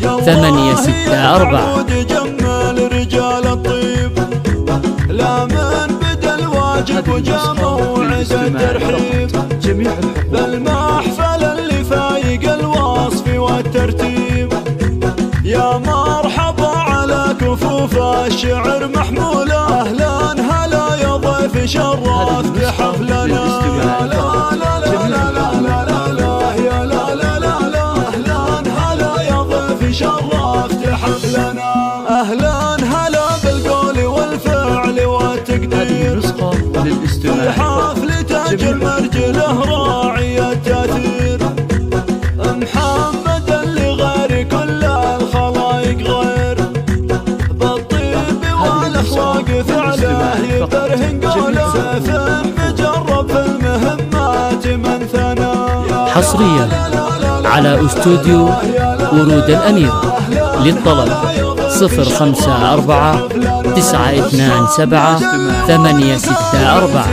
864. جمال رجال الطيب لا من بدا الواجب وجامه وعد الترحيب بالمحفل اللي فايق الوصف والترتيب. يا مرحبا على كفوف الشعر محمولة أهلا هلا يا ضيف شرفت حفلنا. لا لا لا لا لا لا لا يا لا لا لا لا أهلا هلا يا ضيف شرفت حفلنا. أهلا هلا بالقول والفعل والتقدير في حفل تاج المرجله راعي التأثير. محمد اللي غير كل الخلايق غير بالطيب والأخلاق فعله يبرهن قوله سيف مجرب في المهمات من ثنى. حصريا على استوديو ورود الأمير. للطلب 054 927 864.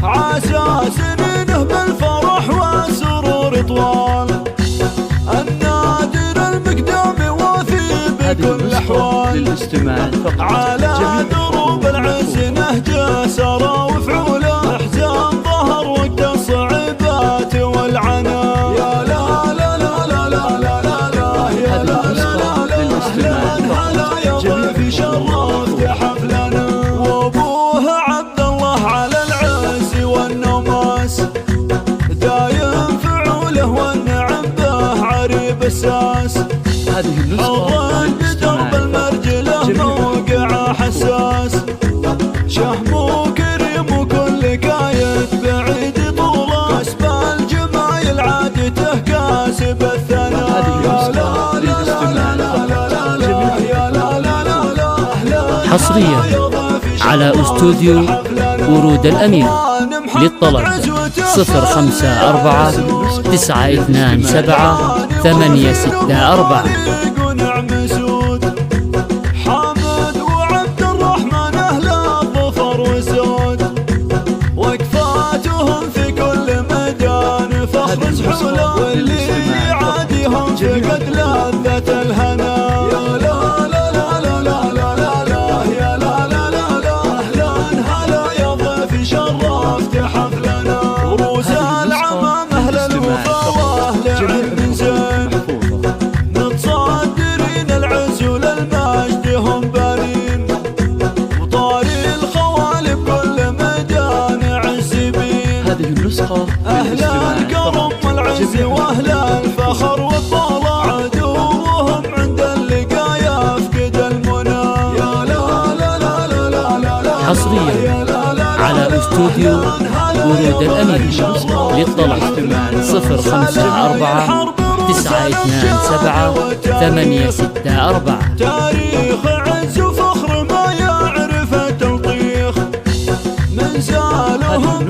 عسى سنينه بالفرح والسرور طوال النادر المقدام وافي بكل الأحوال. على دروب العز نهجه سرى وفعوله احزان ظهر وقت الصعيبات والعنا. يا لا لا لا لا لا لا لا لا يا لا لا لا لا أهلا هلا يا ضيف شرفت حفلنا. وابوه عبد الله على العز والنماس دايم فعوله والنعم به عريب الساس. حضن بدرب المرجله موقع حساس شهم كريم وكل كايد بعيد طوله كسب الجمايل عادته كاسب الثناء. يا لا لا لا لا لا لا يا لا لا لا لا. حصريا على استوديو ورود الأمير. للطلب 054 927 864. حامد وعبد الرحمن أهل الظفر وسود وقفاتهم في كل ميدان فخر سحوله واللي يعاديهم فقد لذة الهنا. يا لا لا لا لا لا لا لا يا لا لا لا لا أهلا هلا يا ضيف شرفت حفلنا. روس العمام أهل الوفا وأهل علم زين متصدرين العز وللمجد هم بارين وطاري الخوالي بكل ميدان عزبين. أهل الكرم والعز وأهل الفخر والطلع عدوهم عند اللقاء يفقد المنى. يا لا لا لا لا لا لا لا. حصريا على استوديو ورود الأمير. للطلب 054 927 864. تاريخ عز وفخر ما يعرف التلطيخ من زالهم